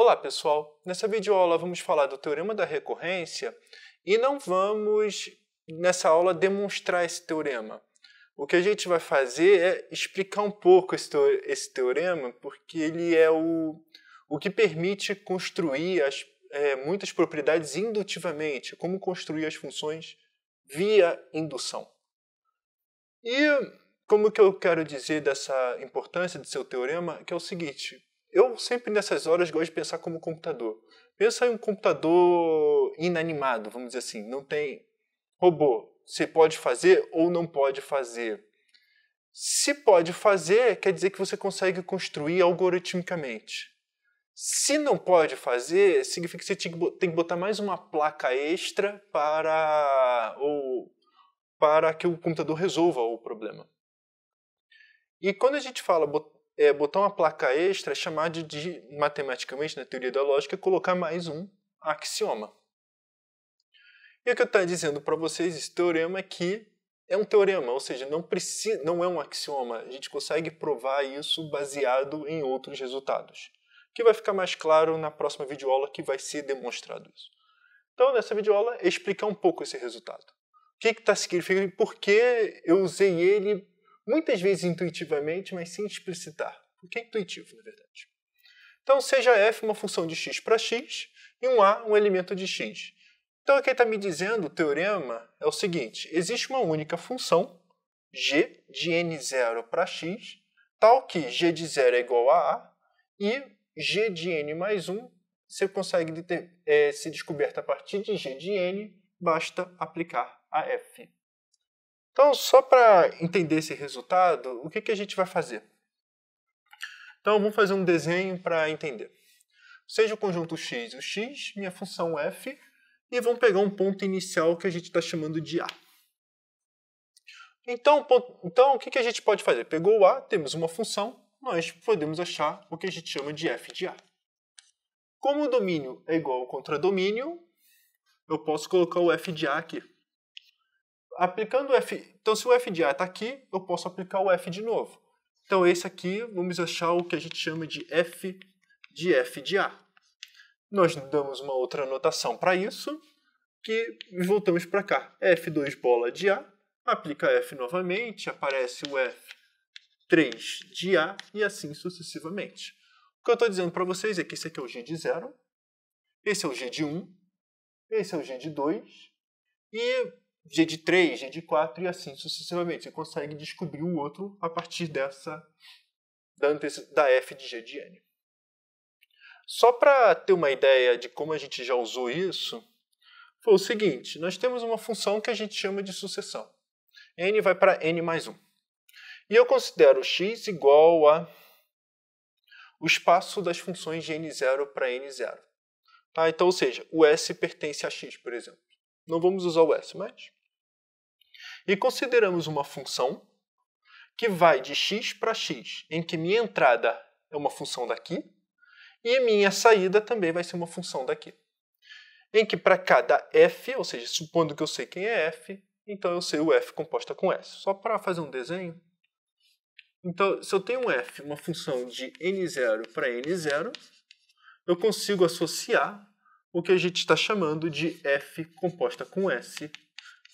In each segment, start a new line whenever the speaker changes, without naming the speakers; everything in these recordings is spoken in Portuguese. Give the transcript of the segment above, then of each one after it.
Olá pessoal, nessa videoaula vamos falar do Teorema da Recorrência e não vamos nessa aula demonstrar esse teorema. O que a gente vai fazer é explicar um pouco esse teorema, porque ele é o que permite construir muitas propriedades indutivamente, como construir as funções via indução. E como que eu quero dizer dessa importância do seu teorema, que é o seguinte: eu sempre nessas horas gosto de pensar como computador. Pensa em um computador inanimado, vamos dizer assim, não tem robô. Você pode fazer ou não pode fazer. Se pode fazer, quer dizer que você consegue construir algoritmicamente. Se não pode fazer, significa que você tem que botar mais uma placa extra para que o computador resolva o problema. E quando a gente fala botar uma placa extra, é chamado de, matematicamente, na teoria da lógica, colocar mais um axioma. E o que eu estou dizendo para vocês, esse teorema, é que é um teorema, ou seja, não é um axioma. A gente consegue provar isso baseado em outros resultados, que vai ficar mais claro na próxima videoaula, que vai ser demonstrado isso. Então, nessa videoaula, é explicar um pouco esse resultado. O que está significando e por que eu usei ele muitas vezes intuitivamente, mas sem explicitar. Por que é intuitivo, na verdade? Então, seja f uma função de x para x e um a um elemento de x. Então, o que ele está me dizendo, o teorema, é o seguinte: existe uma única função, g de n0 para x, tal que g de 0 é igual a e g de n mais 1 você consegue ser descoberta a partir de g de n, basta aplicar a f. Então, só para entender esse resultado, o que a gente vai fazer? Então, vamos fazer um desenho para entender. Seja o conjunto x e o x, minha função f, e vamos pegar um ponto inicial que a gente está chamando de a. Então, o que a gente pode fazer? Pegou o a, temos uma função, nós podemos achar o que a gente chama de f de a. Como o domínio é igual ao contradomínio, eu posso colocar o f de a aqui. Aplicando o f, então se o f de a está aqui, eu posso aplicar o f de novo. Então esse aqui, vamos achar o que a gente chama de f de a. Nós damos uma outra notação para isso, que voltamos para cá. f2 bola de a, aplica f novamente, aparece o f3 de a e assim sucessivamente. O que eu estou dizendo para vocês é que esse aqui é o g de 0, esse é o g de 1, esse é o g de 2 e g de 3, g de 4 e assim sucessivamente. Você consegue descobrir o outro a partir da f de g de n. Só para ter uma ideia de como a gente já usou isso, foi o seguinte: nós temos uma função que a gente chama de sucessão. N vai para n mais 1. E eu considero x igual a o espaço das funções de n0 para n0. Tá? Então, ou seja, o S pertence a x, por exemplo. Não vamos usar o S, mas... E consideramos uma função que vai de x para x, em que minha entrada é uma função daqui, e minha saída também vai ser uma função daqui. Em que para cada f, ou seja, supondo que eu sei quem é f, então eu sei o f composta com s. Só para fazer um desenho. Então, se eu tenho um f, uma função de n0 para n0, eu consigo associar o que a gente está chamando de f composta com s,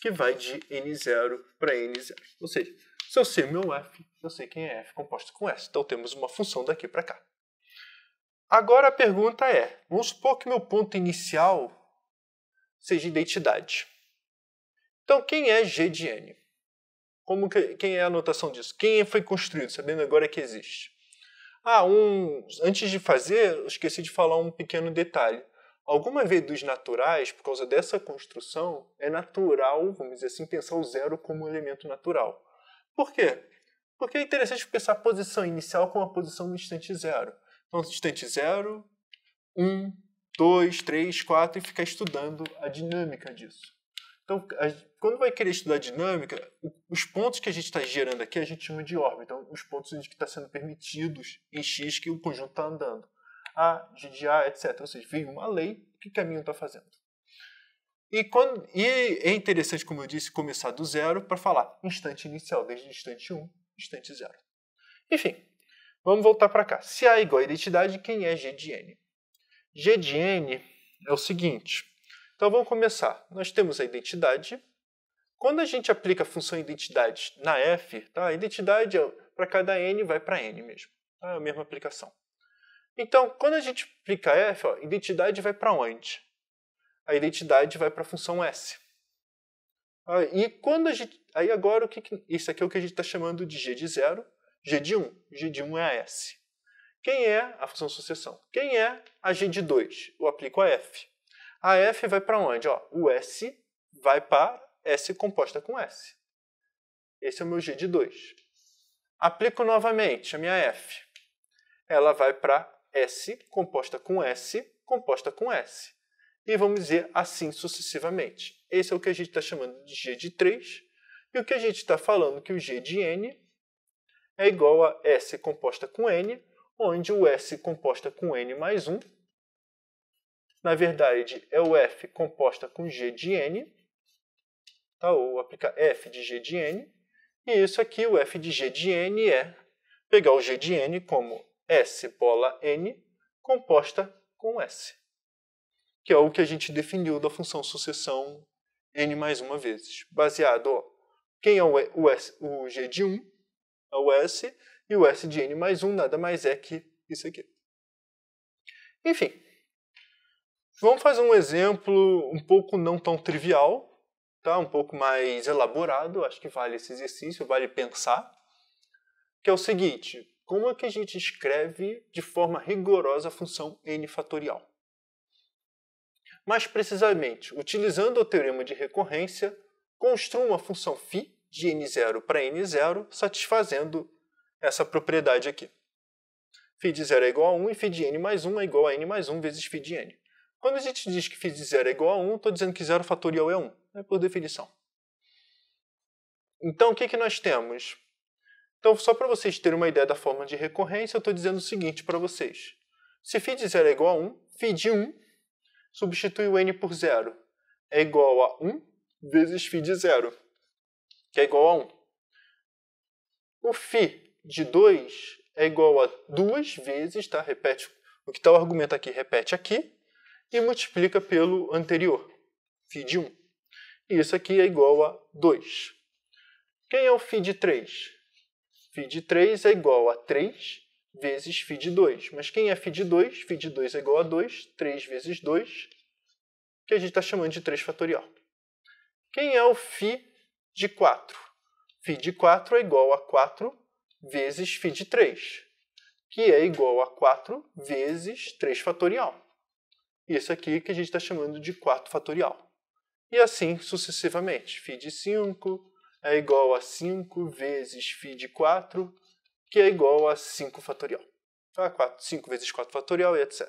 que vai de n0 para n0. Ou seja, se eu sei o meu f, eu sei quem é f composta com s. Então temos uma função daqui para cá. Agora a pergunta é, vamos supor que meu ponto inicial seja identidade. Então quem é g de n? Quem é a notação disso? Quem foi construído, sabendo agora que existe? Antes de fazer, eu esqueci de falar um pequeno detalhe. Alguma vez dos naturais, por causa dessa construção, é natural, vamos dizer assim, pensar o zero como um elemento natural. Por quê? Porque é interessante pensar a posição inicial como a posição no instante zero. Então, no instante 0, 1, 2, 3, 4 e ficar estudando a dinâmica disso. Então, quando vai querer estudar dinâmica, os pontos que a gente está gerando aqui a gente chama de órbita. Então, os pontos que estão sendo permitidos em x que o conjunto está andando. A, g de A, etc. Ou seja, veio uma lei, que caminho está fazendo. E é interessante, como eu disse, começar do zero para falar instante inicial, desde instante 1, instante 0. Enfim, vamos voltar para cá. Se A é igual a identidade, quem é g de n? G de N é o seguinte. Então vamos começar. Nós temos a identidade. Quando a gente aplica a função identidade na f, tá? A identidade para cada n vai para n mesmo. Tá? É a mesma aplicação. Então, quando a gente aplica f, ó, identidade vai para onde? A identidade vai para a função s. E quando a gente... Aí agora, isso aqui é o que a gente está chamando de g de 0, g de 1. G de 1 é a s. Quem é a função sucessão? Quem é a g de 2? Eu aplico a f. A f vai para onde? Ó, o s vai para s composta com s. Esse é o meu g de 2. Aplico novamente a minha f. Ela vai para s composta com s, composta com s. E vamos dizer assim sucessivamente. Esse é o que a gente está chamando de g de 3. E o que a gente está falando que o g de n é igual a s composta com n, onde o s composta com n mais 1, na verdade, é o f composta com g de n, tá? Ou aplicar f de g de n. E isso aqui, o f de g de n, é pegar o g de n como s bola n composta com s, que é o que a gente definiu da função sucessão n mais uma vezes. Baseado, ó, quem é o g de 1 é o s, e o s de n mais 1 nada mais é que isso aqui. Enfim, vamos fazer um exemplo um pouco não tão trivial, tá? Um pouco mais elaborado, acho que vale esse exercício, vale pensar, que é o seguinte: como é que a gente escreve de forma rigorosa a função n fatorial? Mais precisamente, utilizando o teorema de recorrência, construa uma função φ de n0 para n0, satisfazendo essa propriedade aqui. φ de 0 é igual a 1 e φ de n mais 1 é igual a n mais 1 vezes φ de n. Quando a gente diz que φ de 0 é igual a 1, estou dizendo que 0 fatorial é 1, né, por definição. Então, o que nós temos? Então, só para vocês terem uma ideia da forma de recorrência, eu estou dizendo o seguinte para vocês. Se φ de 0 é igual a 1, φ de 1, substitui o n por 0, é igual a 1 vezes φ de 0, que é igual a 1. O φ de 2 é igual a 2 vezes, tá? Repete, o que está o argumento aqui, repete aqui, e multiplica pelo anterior, φ de 1. E isso aqui é igual a 2. Quem é o φ de 3? φ de 3 é igual a 3 vezes φ de 2. Mas quem é φ de 2? φ de 2 é igual a 2, 3 vezes 2, que a gente está chamando de 3 fatorial. Quem é o φ de 4? φ de 4 é igual a 4 vezes φ de 3, que é igual a 4 vezes 3 fatorial. Isso aqui que a gente está chamando de 4 fatorial. E assim sucessivamente. φ de 5 é igual a 5 vezes φ de 4, que é igual a 5 fatorial. 5 vezes 4 fatorial e etc.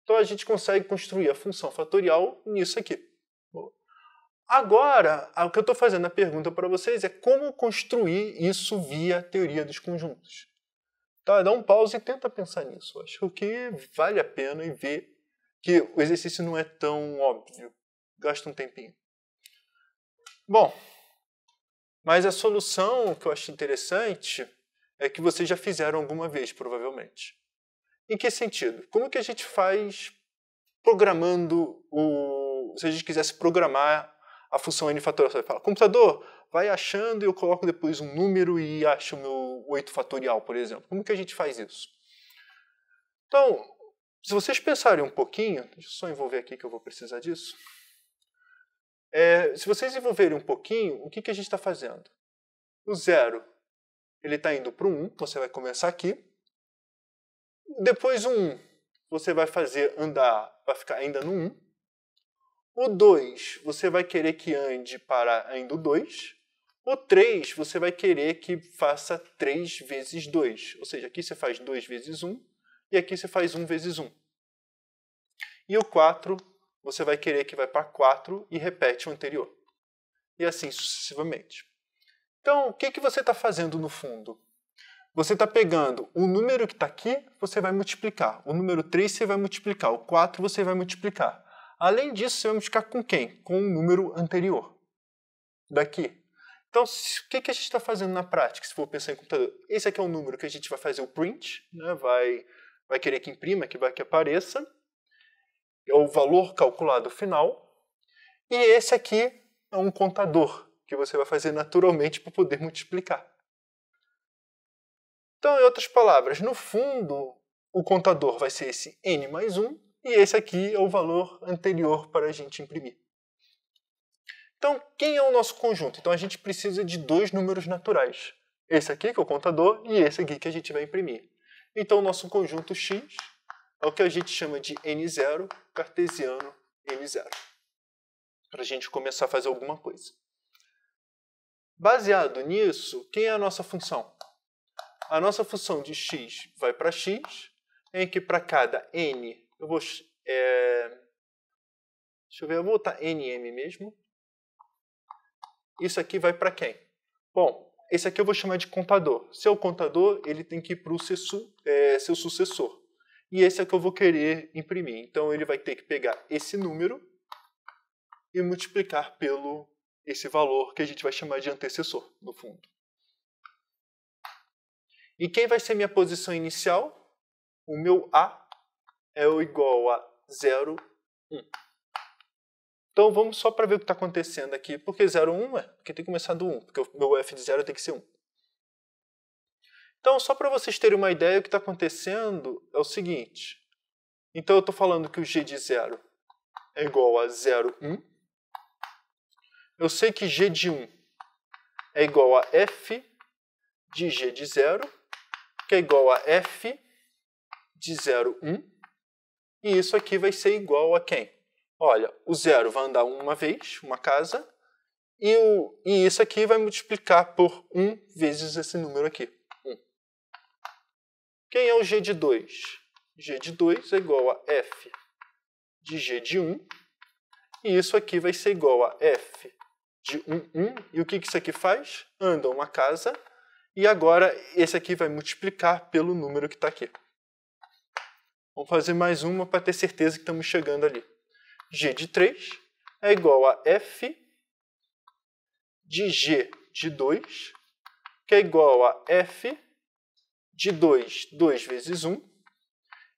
Então a gente consegue construir a função fatorial nisso aqui. Agora, o que eu estou fazendo a pergunta para vocês é como construir isso via teoria dos conjuntos. Tá? Dá um pause e tenta pensar nisso. Acho que vale a pena e ver que o exercício não é tão óbvio. Gasta um tempinho. Bom, mas a solução que eu acho interessante é que vocês já fizeram alguma vez, provavelmente. Em que sentido? Como que a gente faz programando se a gente quisesse programar a função n fatorial? Você vai falar, computador, vai achando e eu coloco depois um número e acho o meu 8 fatorial, por exemplo. Como que a gente faz isso? Então, se vocês pensarem um pouquinho, deixa eu só envolver aqui que eu vou precisar disso. Se vocês envolverem um pouquinho, o que a gente está fazendo? O 0, ele está indo para o 1, você vai começar aqui. Depois o 1, você vai fazer andar, vai ficar ainda no 1. O 2, você vai querer que ande para ainda o 2. O 3, você vai querer que faça 3 vezes 2. Ou seja, aqui você faz 2 vezes 1 e aqui você faz 1 vezes 1. E o 4, você vai querer que vai para 4 e repete o anterior. E assim sucessivamente. Então, o que você está fazendo no fundo? Você está pegando o número que está aqui, você vai multiplicar. O número 3 você vai multiplicar. O 4 você vai multiplicar. Além disso, você vai multiplicar com quem? Com o número anterior. Daqui. Então, o que a gente está fazendo na prática, se for pensar em computador? Esse aqui é o número que a gente vai fazer o print, né? vai vai querer que imprima, que vai que apareça, é o valor calculado final, e esse aqui é um contador, que você vai fazer naturalmente para poder multiplicar. Então, em outras palavras, no fundo, o contador vai ser esse n mais 1, e esse aqui é o valor anterior para a gente imprimir. Então, quem é o nosso conjunto? Então, a gente precisa de dois números naturais. Esse aqui, que é o contador, e esse aqui que a gente vai imprimir. Então, o nosso conjunto x é o que a gente chama de n0 cartesiano n0. Para a gente começar a fazer alguma coisa. Baseado nisso, quem é a nossa função? A nossa função de x vai para x, em que para cada n, eu vou botar nm mesmo. Isso aqui vai para quem? Bom, esse aqui eu vou chamar de contador. Seu contador, ele tem que ir para o seu sucessor. E esse é que eu vou querer imprimir. Então, ele vai ter que pegar esse número e multiplicar pelo esse valor que a gente vai chamar de antecessor, no fundo. E quem vai ser minha posição inicial? O meu A é igual a 0, 1. Então vamos só para ver o que está acontecendo aqui. Por que 0, 1? Porque tem que começar do 1, porque o meu f de 0 tem que ser 1. Então, só para vocês terem uma ideia, o que está acontecendo é o seguinte. Então eu estou falando que o g de 0 é igual a 0, 1. Eu sei que g de 1 é igual a f de g de 0, que é igual a f de 0, 1. E isso aqui vai ser igual a quem? Olha, o 0 vai andar uma vez, uma casa, e isso aqui vai multiplicar por 1 vezes esse número aqui, 1. Quem é o g de 2? G de 2 é igual a f de g de 1, e isso aqui vai ser igual a f de 1, 1. E o que isso aqui faz? Anda uma casa, e agora esse aqui vai multiplicar pelo número que está aqui. Vamos fazer mais uma para ter certeza que estamos chegando ali. G de 3 é igual a f de g de 2, que é igual a f de 2, 2 vezes 1.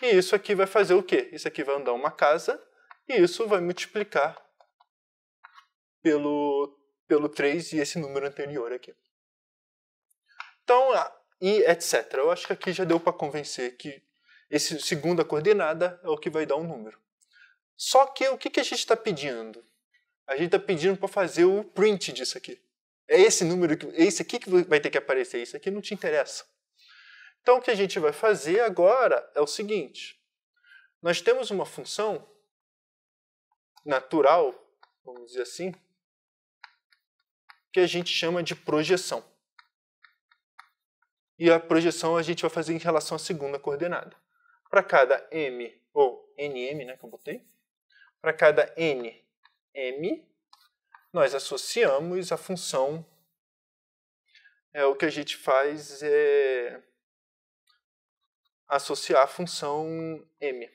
E isso aqui vai fazer o quê? Isso aqui vai andar uma casa, e isso vai multiplicar pelo 3 e esse número anterior aqui. Então, e etc. Eu acho que aqui já deu para convencer que esse segunda coordenada é o que vai dar um número. Só que o que a gente está pedindo? A gente está pedindo para fazer o print disso aqui. É esse número, é esse aqui que vai ter que aparecer, isso aqui não te interessa. Então o que a gente vai fazer agora é o seguinte. Nós temos uma função natural, vamos dizer assim, que a gente chama de projeção. E a projeção a gente vai fazer em relação à segunda coordenada. Para cada m, ou nm, né, que eu botei, para cada n, m, nós associamos a função, o que a gente faz é associar a função m.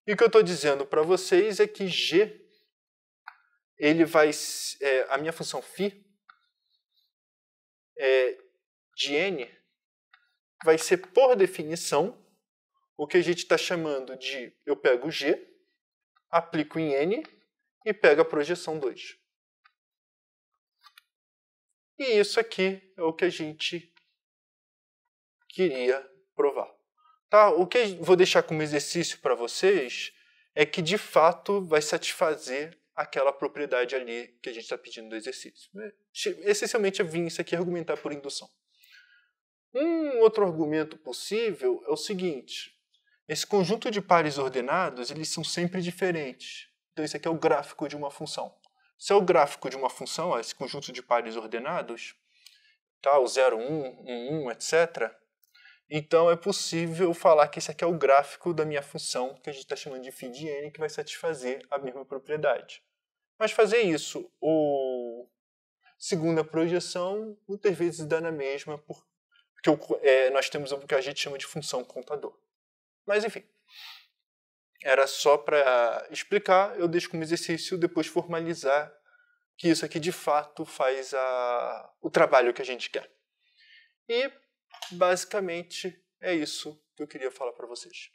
E o que eu estou dizendo para vocês é que g, ele vai, a minha função φ de n vai ser, por definição, o que a gente está chamando de, eu pego g, aplico em n e pego a projeção 2. E isso aqui é o que a gente queria provar. Tá? O que eu vou deixar como exercício para vocês é que, de fato, vai satisfazer aquela propriedade ali que a gente está pedindo do exercício. Essencialmente, eu vim isso aqui argumentar por indução. Um outro argumento possível é o seguinte. Esse conjunto de pares ordenados, eles são sempre diferentes. Então, esse aqui é o gráfico de uma função. Se é o gráfico de uma função, esse conjunto de pares ordenados, tá, o 0, 1, 1, 1, etc., então é possível falar que esse aqui é o gráfico da minha função, que a gente está chamando de φ de n, que vai satisfazer a mesma propriedade. Mas fazer isso, ou segundo a projeção, muitas vezes dá na mesma, porque nós temos o que a gente chama de função contador. Mas enfim, era só para explicar, eu deixo como exercício depois formalizar que isso aqui de fato faz o trabalho que a gente quer. E basicamente é isso que eu queria falar para vocês.